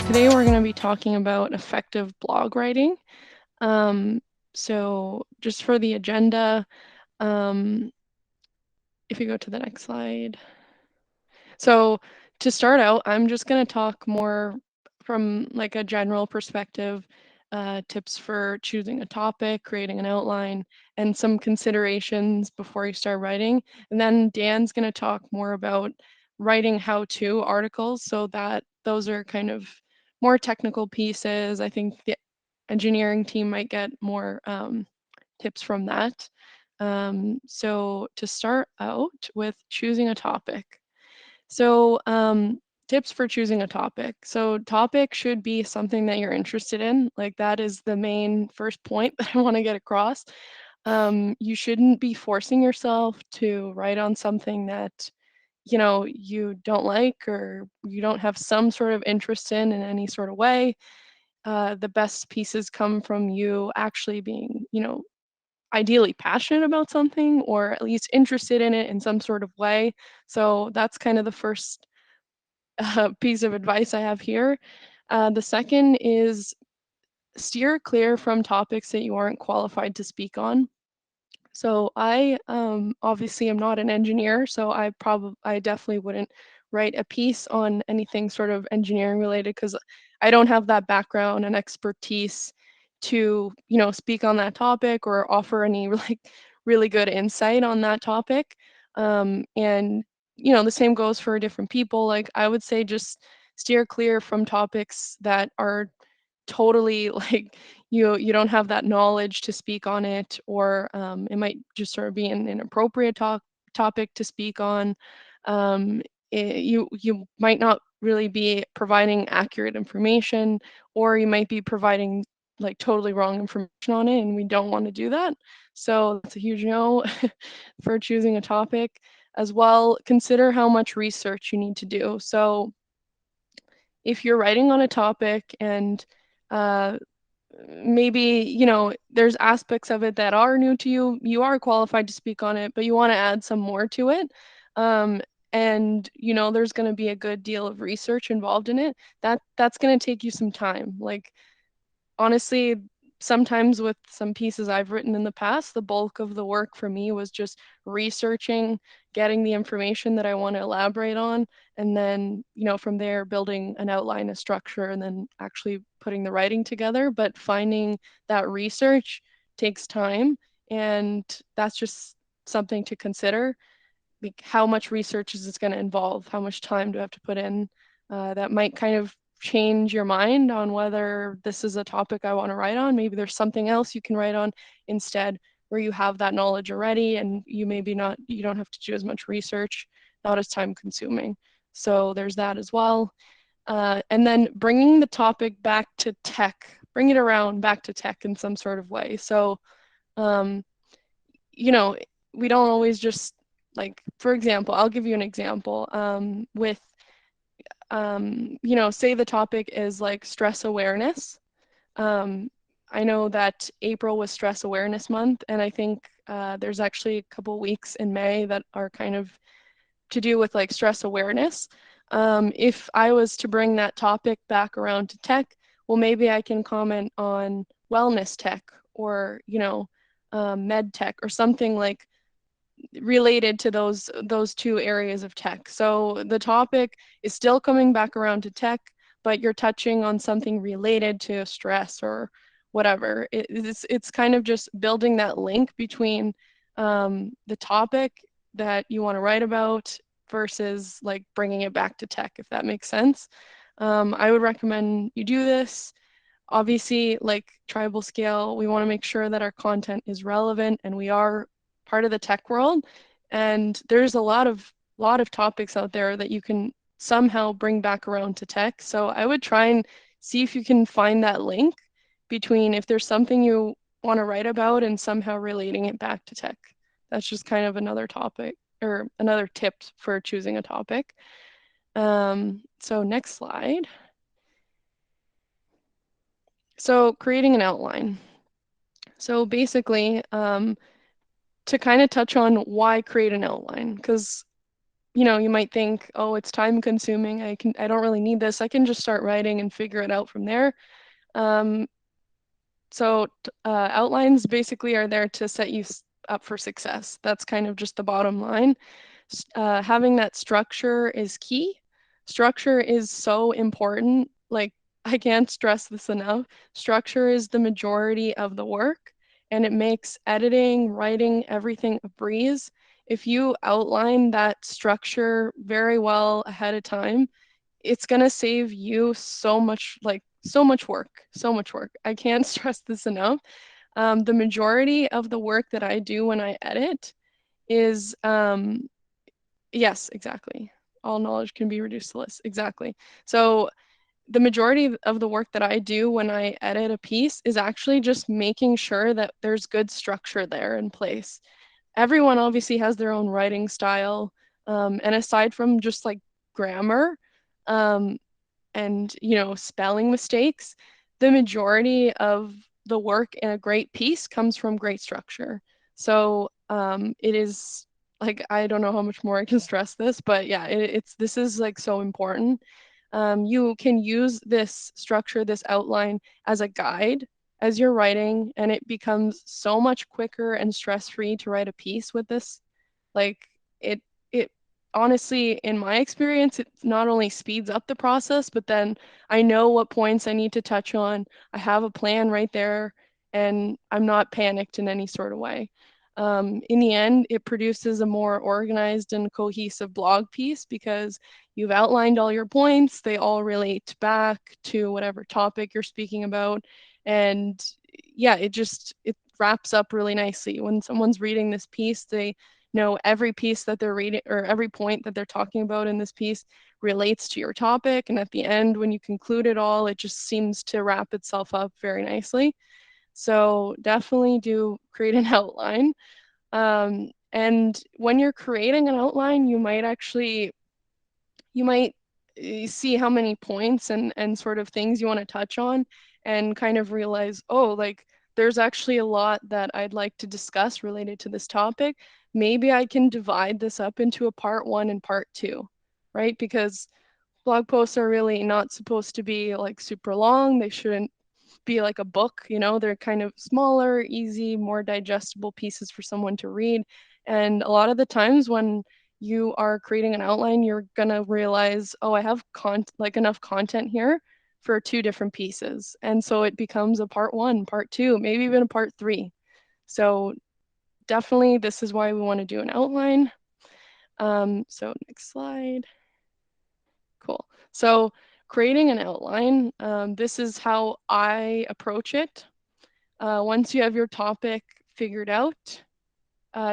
Today we're going to be talking about effective blog writing. So just for the agenda, um, if you go to the next slide. So to start out, I'm just going to talk more from like a general perspective, tips for choosing a topic, creating an outline, and some considerations before you start writing. And then Dan's going to talk more about writing how-to articles, so that those are kind of more technical pieces. I think the engineering team might get more tips from that. So to start out with choosing a topic. So, tips for choosing a topic. So, topic should be something that you're interested in. Like, that is the main first point that I want to get across. You shouldn't be forcing yourself to write on something that, you don't like or you don't have some sort of interest in any sort of way. The best pieces come from you actually being, ideally passionate about something or at least interested in it in some sort of way. So that's kind of the first piece of advice I have here. The second is steer clear from topics that you aren't qualified to speak on. So I obviously am not an engineer, so I definitely wouldn't write a piece on anything sort of engineering related because I don't have that background and expertise to, speak on that topic or offer any like really good insight on that topic. And the same goes for different people. Like I would say just steer clear from topics that are totally like you don't have that knowledge to speak on it, or it might just sort of be an inappropriate topic to speak on. You might not really be providing accurate information, or you might be providing like totally wrong information on it, and we don't want to do that. So that's a huge no for choosing a topic. As well, consider how much research you need to do. So if you're writing on a topic and uh, maybe there's aspects of it that are new to you, you are qualified to speak on it, but you want to add some more to it, um, and there's going to be a good deal of research involved in it. That's going to take you some time. Like honestly, sometimes with some pieces I've written in the past, the bulk of the work for me was just researching, getting the information that I want to elaborate on, and then, from there building an outline, a structure, and then actually putting the writing together. But finding that research takes time, and that's just something to consider. Like how much research is this going to involve? How much time do I have to put in? That might kind of change your mind on whether this is a topic I want to write on. Maybe there's something else you can write on instead where you have that knowledge already and you don't have to do as much research, not as time consuming. So there's that as well. And then bringing the topic back to tech, bring it around back to tech in some sort of way. So, um, you know, we don't always just like, for example, I'll give you an example with, say the topic is like stress awareness. Um, I know that April was Stress Awareness Month, and I think there's actually a couple weeks in May that are kind of to do with like stress awareness. If I was to bring that topic back around to tech, well, maybe I can comment on wellness tech or, med tech or something like related to those two areas of tech. So the topic is still coming back around to tech, but you're touching on something related to stress or whatever. It's kind of just building that link between the topic that you want to write about versus like bringing it back to tech, if that makes sense. I would recommend you do this. Obviously, like TribalScale, we want to make sure that our content is relevant and we are part of the tech world. And there's a lot of topics out there that you can somehow bring back around to tech. So I would try and see if you can find that link between if there's something you want to write about and somehow relating it back to tech. That's just kind of another topic or another tip for choosing a topic. So next slide. So creating an outline. So basically, to kind of touch on why create an outline, because you might think, oh, it's time consuming. I don't really need this. I can just start writing and figure it out from there. Um, outlines basically are there to set you up for success. That's kind of just the bottom line. Having that structure is key. Structure is so important. Like, I can't stress this enough. Structure is the majority of the work, and it makes editing, writing, everything a breeze. If you outline that structure very well ahead of time, it's going to save you so much, like so much work, so much work. I can't stress this enough. The majority of the work that I do when I edit is yes, exactly. All knowledge can be reduced to lists. Exactly. So the majority of the work that I do when I edit a piece is actually just making sure that there's good structure there in place. Everyone obviously has their own writing style. And aside from just like grammar, um, and spelling mistakes, the majority of the work in a great piece comes from great structure. So it is like, I don't know how much more I can stress this, but yeah, it's this is like so important. You can use this structure, this outline, as a guide as you're writing, and it becomes so much quicker and stress-free to write a piece with this. Like, it honestly, in my experience, it not only speeds up the process, but then I know what points I need to touch on. I have a plan right there, and I'm not panicked in any sort of way. In the end, it produces a more organized and cohesive blog piece because you've outlined all your points. They all relate back to whatever topic you're speaking about. And yeah, it wraps up really nicely. When someone's reading this piece, they know every piece that they're reading or every point that they're talking about in this piece relates to your topic. And at the end, when you conclude it all, it just seems to wrap itself up very nicely. So definitely do create an outline. And when you're creating an outline, you might see how many points and sort of things you want to touch on and kind of realize, oh, like there's actually a lot that I'd like to discuss related to this topic. Maybe I can divide this up into a part one and part two, right? Because blog posts are really not supposed to be like super long. They shouldn't be like a book, they're kind of smaller, easy, more digestible pieces for someone to read. And a lot of the times when you are creating an outline, you're gonna realize, oh, I have like enough content here for two different pieces. And so it becomes a part one, part two, maybe even a part three. So definitely this is why we want to do an outline. So next slide. Cool. So creating an outline, this is how I approach it. Once you have your topic figured out,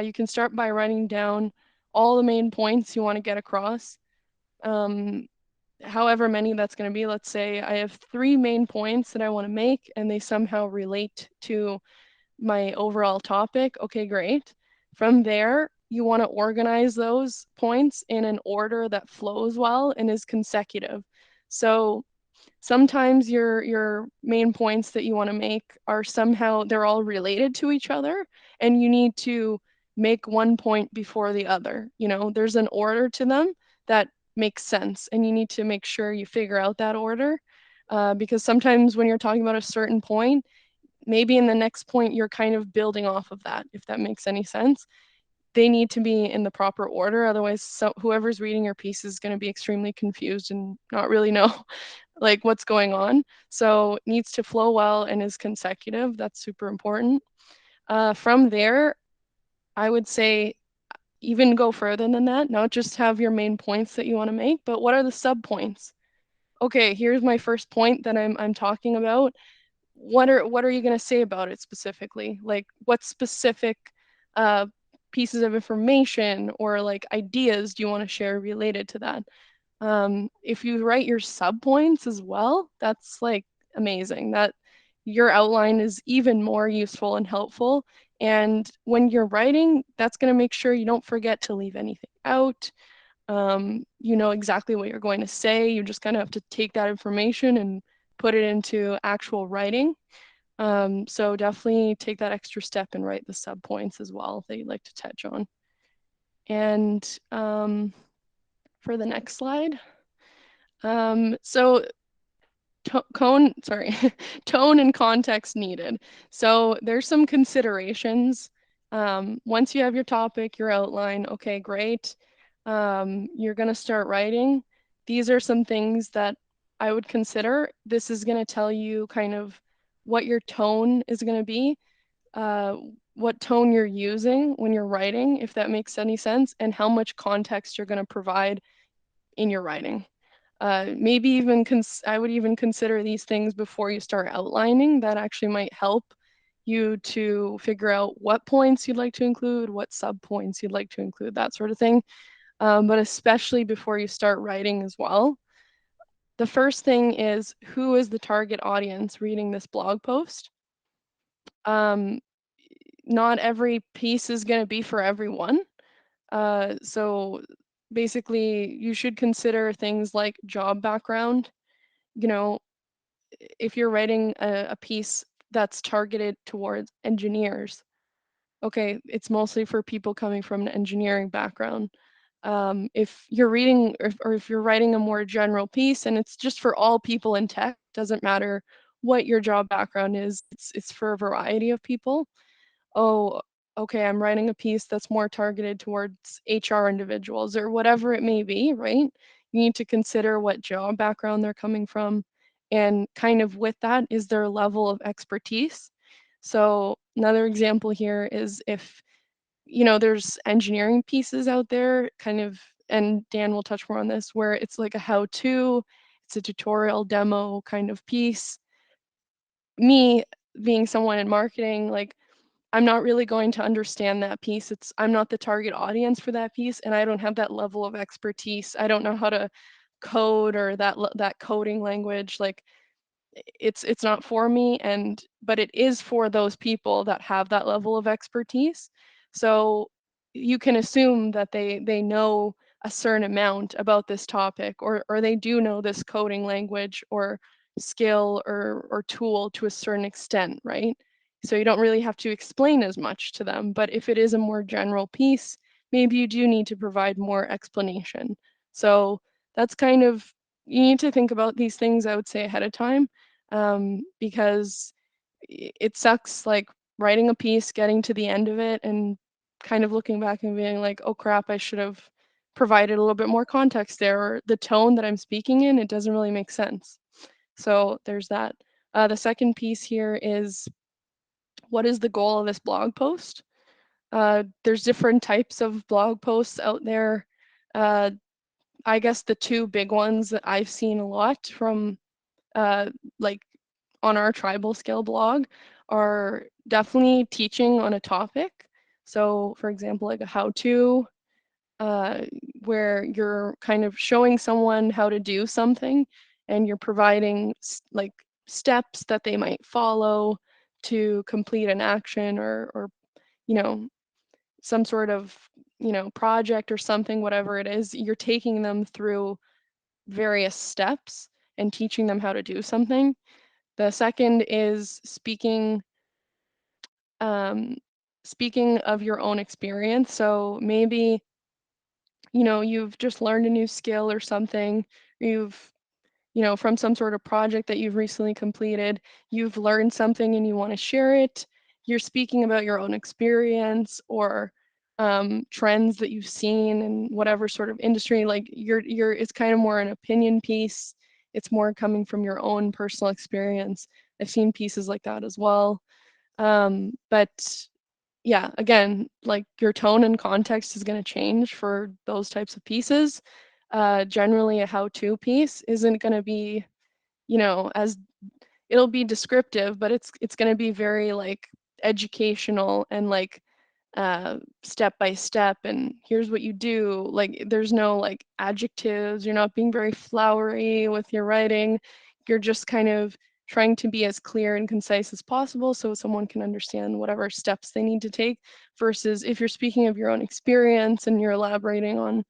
you can start by writing down all the main points you want to get across. Um, However many that's going to be. Let's say I have 3 main points that I want to make and they somehow relate to my overall topic. Okay, great. From there, you want to organize those points in an order that flows well and is consecutive. So sometimes your main points that you want to make are somehow they're all related to each other and you need to make one point before the other. There's an order to them that makes sense and you need to make sure you figure out that order, because sometimes when you're talking about a certain point, maybe in the next point you're kind of building off of that, if that makes any sense. They need to be in the proper order, otherwise whoever's reading your piece is going to be extremely confused and not really know like what's going on. So it needs to flow well and is consecutive. That's super important. From there, I would say even go further than that. Not just have your main points that you want to make, but what are the sub points? Okay, here's my first point that I'm talking about. What are you going to say about it specifically? Like what specific uh, pieces of information or like ideas do you want to share related to that? If you write your sub points as well, that's like amazing. That your outline is even more useful and helpful. And when you're writing, that's going to make sure you don't forget to leave anything out. You know exactly what you're going to say. You just kind of have to take that information and put it into actual writing. So definitely take that extra step and write the sub points as well that you'd like to touch on. And for the next slide. So tone and context needed. So there's some considerations. Once you have your topic, your outline, okay, great. You're going to start writing. These are some things that I would consider. This is going to tell you kind of what your tone is going to be, uh, what tone you're using when you're writing, if that makes any sense, and how much context you're going to provide in your writing. Maybe even I would even consider these things before you start outlining. That actually might help you to figure out what points you'd like to include, what sub points you'd like to include, that sort of thing. But especially before you start writing as well. The first thing is, who is the target audience reading this blog post? Um, Not every piece is going to be for everyone. So basically, you should consider things like job background. You know, if you're writing a piece that's targeted towards engineers, okay, it's mostly for people coming from an engineering background. If you're reading or if you're writing a more general piece and it's just for all people in tech, doesn't matter what your job background is, it's for a variety of people. Oh, okay, I'm writing a piece that's more targeted towards HR individuals or whatever it may be, right? You need to consider what job background they're coming from. And kind of with that is their level of expertise. So another example here is if, there's engineering pieces out there, kind of, and Dan will touch more on this, where it's like a how-to, it's a tutorial demo kind of piece. Me being someone in marketing, like I'm not really going to understand that piece. I'm not the target audience for that piece, and I don't have that level of expertise. I don't know how to code or that coding language. Like it's not for me, but it is for those people that have that level of expertise. So you can assume that they know a certain amount about this topic, or they do know this coding language or skill or tool to a certain extent, right? So you don't really have to explain as much to them. But if it is a more general piece, maybe you do need to provide more explanation. So that's kind of, you need to think about these things, I would say, ahead of time, because it sucks like writing a piece, getting to the end of it, and kind of looking back and being like, oh crap, I should have provided a little bit more context there, or the tone that I'm speaking in, it doesn't really make sense. So there's that. The second piece here is, what is the goal of this blog post? There's different types of blog posts out there. Uh, I guess the two big ones that I've seen a lot from uh, like on our TribalScale blog are definitely teaching on a topic. So for example, like a how-to, uh, where you're kind of showing someone how to do something and you're providing like steps that they might follow to complete an action, or you know some sort of project or something, whatever it is, you're taking them through various steps and teaching them how to do something. The second is um, speaking of your own experience. So maybe, you've just learned a new skill or something. You've, from some sort of project that you've recently completed, you've learned something and you want to share it. You're speaking about your own experience or trends that you've seen in whatever sort of industry. Like it's kind of more an opinion piece. It's more coming from your own personal experience. I've seen pieces like that as well. But yeah, again, like your tone and context is going to change for those types of pieces. Generally, a how-to piece isn't going to be, as it'll be descriptive, but it's going to be very like educational and like step by step, and here's what you do. Like there's no like adjectives, you're not being very flowery with your writing. You're just kind of trying to be as clear and concise as possible so someone can understand whatever steps they need to take, versus if you're speaking of your own experience and you're elaborating on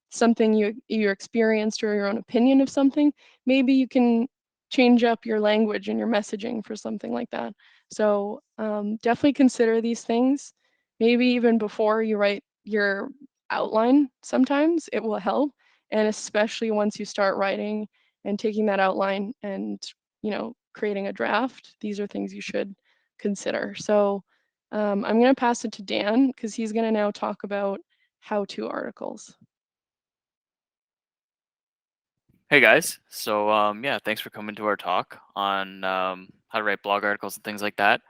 something you experienced or your own opinion of something, maybe you can change up your language and your messaging for something like that. So definitely consider these things. Maybe even before you write your outline, sometimes it will help. And especially once you start writing and taking that outline and, creating a draft, these are things you should consider. So I'm going to pass it to Dan because he's going to now talk about how-to articles. Hey guys, so yeah, thanks for coming to our talk on how to write blog articles and things like that.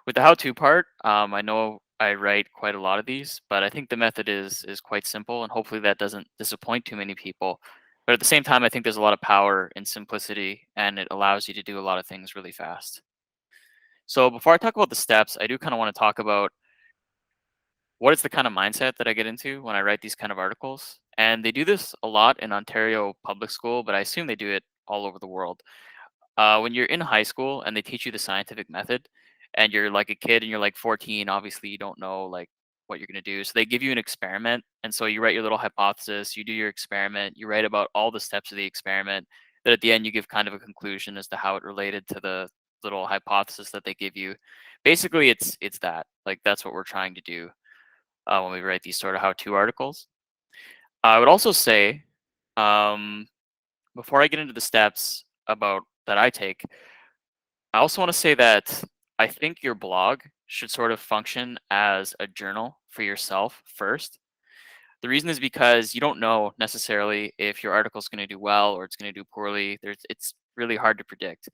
With the how-to part, I know I write quite a lot of these, but I think the method is quite simple, and hopefully that doesn't disappoint too many people. But at the same time, I think there's a lot of power in simplicity, and it allows you to do a lot of things really fast. So before I talk about the steps, I do kind of want to talk about what is the kind of mindset that I get into when I write these kind of articles. And they do this a lot in Ontario public school, but I assume they do it all over the world. When you're in high school and they teach you the scientific method, and you're like a kid and you're like 14, obviously you don't know like what you're going to do. So they give you an experiment, and so you write your little hypothesis, you do your experiment, you write about all the steps of the experiment. That at the end you give kind of a conclusion as to how it related to the little hypothesis that they give you. Basically, it's that like that's what we're trying to do when we write these sort of how-to articles. I would also say, um, before I get into the steps about that I take, I also want to say that I think your blog should sort of function as a journal for yourself first. The reason is because you don't know necessarily if your article is going to do well or it's going to do poorly. It's really hard to predict.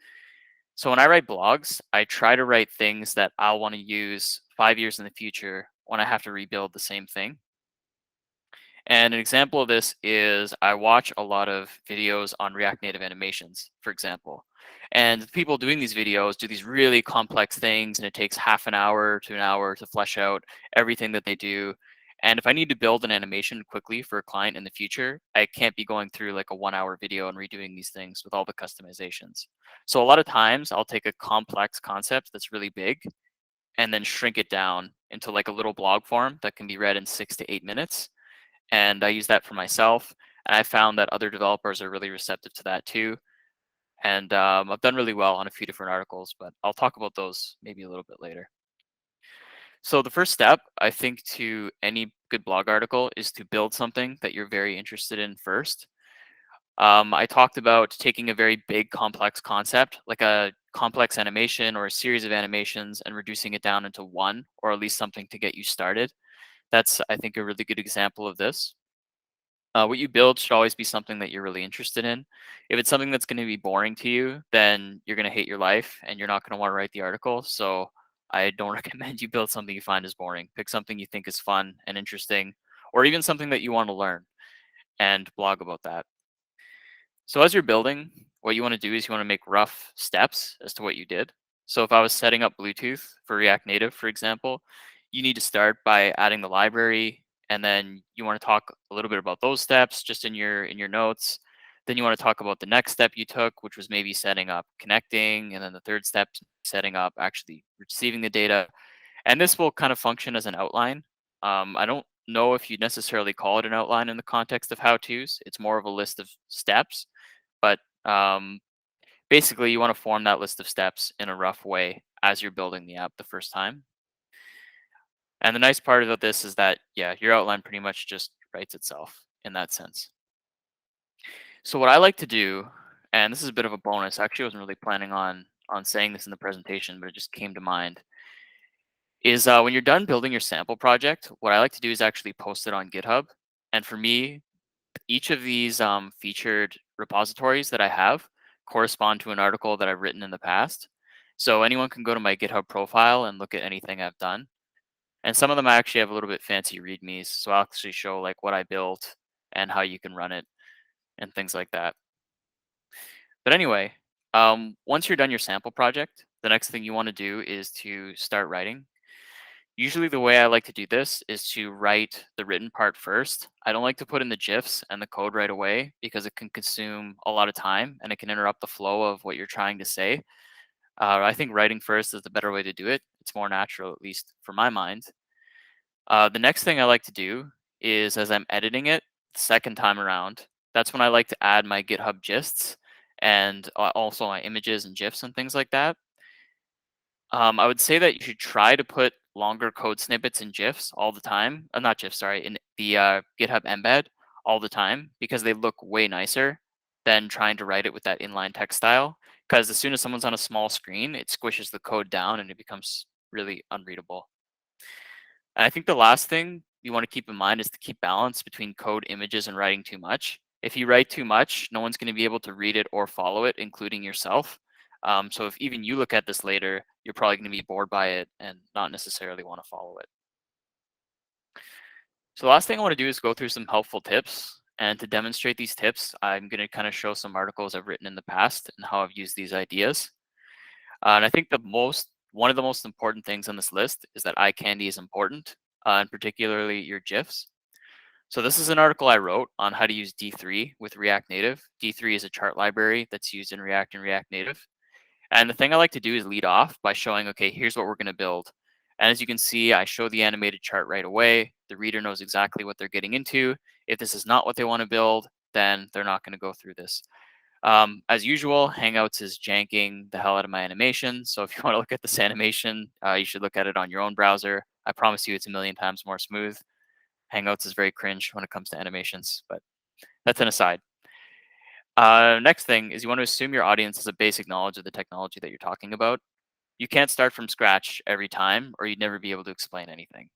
So when I write blogs, I try to write things that I'll want to use 5 years in the future when I have to rebuild the same thing. And an example of this is I watch a lot of videos on React Native animations, for example. And the people doing these videos do these really complex things, and it takes half an hour to an hour to flesh out everything that they do. And if I need to build an animation quickly for a client in the future, I can't be going through like a 1 hour video and redoing these things with all the customizations. So a lot of times I'll take a complex concept that's really big and then shrink it down into like a little blog form that can be read in 6 to 8 minutes, and I use that for myself. And I found that other developers are really receptive to that too. And I've done really well on a few different articles, but I'll talk about those maybe a little bit later. So the first step, I think, to any good blog article is to build something that you're very interested in first. I talked about taking a very big, complex concept, like a complex animation or a series of animations, and reducing it down into one, or at least something to get you started. That's, I think, a really good example of this. What you build should always be something that you're really interested in. If it's something that's going to be boring to you, then you're going to hate your life and you're not going to want to write the article. So I don't recommend you build something you find is boring. Pick something you think is fun and interesting, or even something that you want to learn, and blog about that. So as you're building, what you want to do is you want to make rough steps as to what you did. So if I was setting up Bluetooth for React Native, for example, you need to start by adding the library, and then you want to talk a little bit about those steps just in your notes. Then you want to talk about the next step you took, which was maybe setting up connecting, and then the third step, setting up actually receiving the data. And this will kind of function as an outline. I don't know if you necessarily call it an outline in the context of how-tos. It's more of a list of steps, but basically, you want to form that list of steps in a rough way as you're building the app the first time. And the nice part about this is that, yeah, your outline pretty much just writes itself in that sense. So what I like to do, and this is a bit of a bonus, actually I wasn't really planning on saying this in the presentation, but it just came to mind, is when you're done building your sample project, what I like to do is actually post it on GitHub. And for me, each of these featured repositories that I have correspond to an article that I've written in the past. So anyone can go to my GitHub profile and look at anything I've done. And some of them I actually have a little bit fancy readmes. So I'll actually show like what I built and how you can run it and things like that. But anyway, once you're done your sample project, the next thing you want to do is to start writing. Usually the way I like to do this is to write the written part first. I don't like to put in the GIFs and the code right away because it can consume a lot of time and it can interrupt the flow of what you're trying to say. I think writing first is the better way to do it. It's more natural, at least for my mind. The next thing I like to do is as I'm editing it the second time around, that's when I like to add my GitHub gists and also my images and GIFs and things like that. I would say that you should try to put longer code snippets in GIFs all the time. Not GIFs, sorry, in the GitHub embed all the time because they look way nicer than trying to write it with that inline text style. Because as soon as someone's on a small screen, it squishes the code down and it becomes really unreadable. And I think the last thing you want to keep in mind is to keep balance between code, images, and writing too much. If you write too much, no one's going to be able to read it or follow it, including yourself. So if even you look at this later, you're probably going to be bored by it and not necessarily want to follow it. So the last thing I want to do is go through some helpful tips. And to demonstrate these tips, I'm going to kind of show some articles I've written in the past and how I've used these ideas. And I think one of the most important things on this list is that eye candy is important, and particularly your GIFs. So this is an article I wrote on how to use D3 with React Native. D3 is a chart library that's used in React and React Native. And the thing I like to do is lead off by showing, okay, here's what we're going to build. And as you can see, I show the animated chart right away. The reader knows exactly what they're getting into. If this is not what they want to build, then they're not going to go through this. As usual, Hangouts is janking the hell out of my animation. So if you want to look at this animation, you should look at it on your own browser. I promise you it's a million times more smooth. Hangouts is very cringe when it comes to animations, but that's an aside. Next thing is you want to assume your audience has a basic knowledge of the technology that you're talking about. You can't start from scratch every time or you'd never be able to explain anything.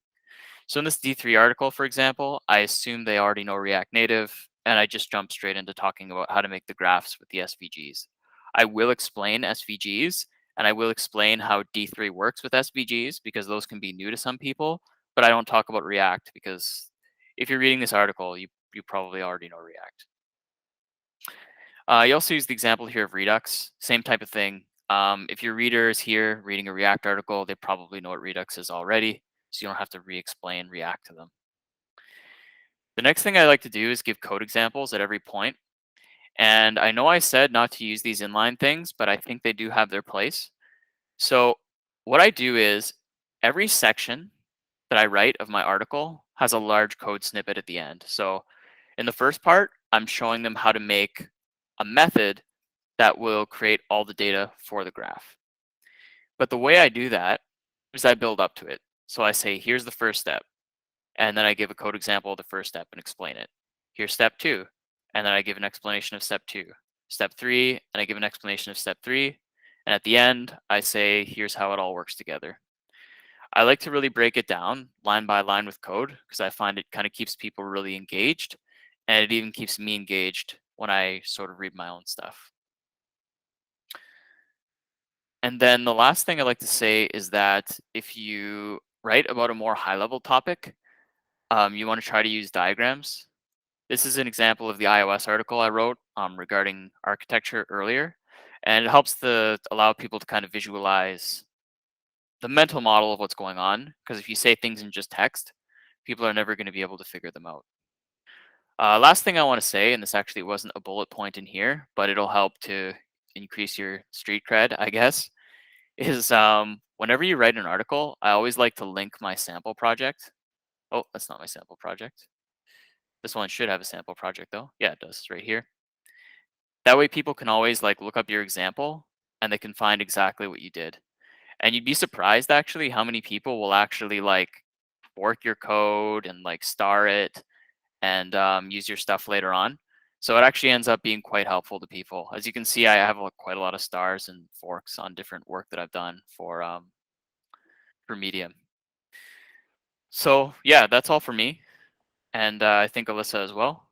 So in this D3 article, for example, I assume they already know React Native, and I just jump straight into talking about how to make the graphs with the SVGs. I will explain SVGs, and I will explain how D3 works with SVGs because those can be new to some people, but I don't talk about React because if you're reading this article, you probably already know React. You also use the example here of Redux, same type of thing. If your reader is here reading a React article, they probably know what Redux is already, so you don't have to re-explain React to them. The next thing I like to do is give code examples at every point. And I know I said not to use these inline things, but I think they do have their place. So what I do is every section that I write of my article has a large code snippet at the end. So in the first part, I'm showing them how to make a method that will create all the data for the graph. But the way I do that is I build up to it. So I say, here's the first step. And then I give a code example of the first step and explain it. Here's step 2. And then I give an explanation of step 2. Step 3, and I give an explanation of step 3. And at the end, I say, here's how it all works together. I like to really break it down line by line with code because I find it kind of keeps people really engaged. And it even keeps me engaged when I sort of read my own stuff. And then the last thing I like to say is that if you write about a more high level topic, you want to try to use diagrams. This is an example of the iOS article I wrote regarding architecture earlier, and it helps to allow people to kind of visualize the mental model of what's going on, because if you say things in just text, people are never going to be able to figure them out. Last thing I want to say, and this actually wasn't a bullet point in here, but it'll help to increase your street cred, I guess, is whenever you write an article, I always like to link my sample project. Oh, that's not my sample project. This one should have a sample project though. Yeah, it does. It's right here. That way people can always like look up your example and they can find exactly what you did. And you'd be surprised actually how many people will actually like fork your code and like star it and use your stuff later on. So it actually ends up being quite helpful to people. As you can see, I have like, quite a lot of stars and forks on different work that I've done for Medium. So yeah, that's all for me. And I think Alyssa as well.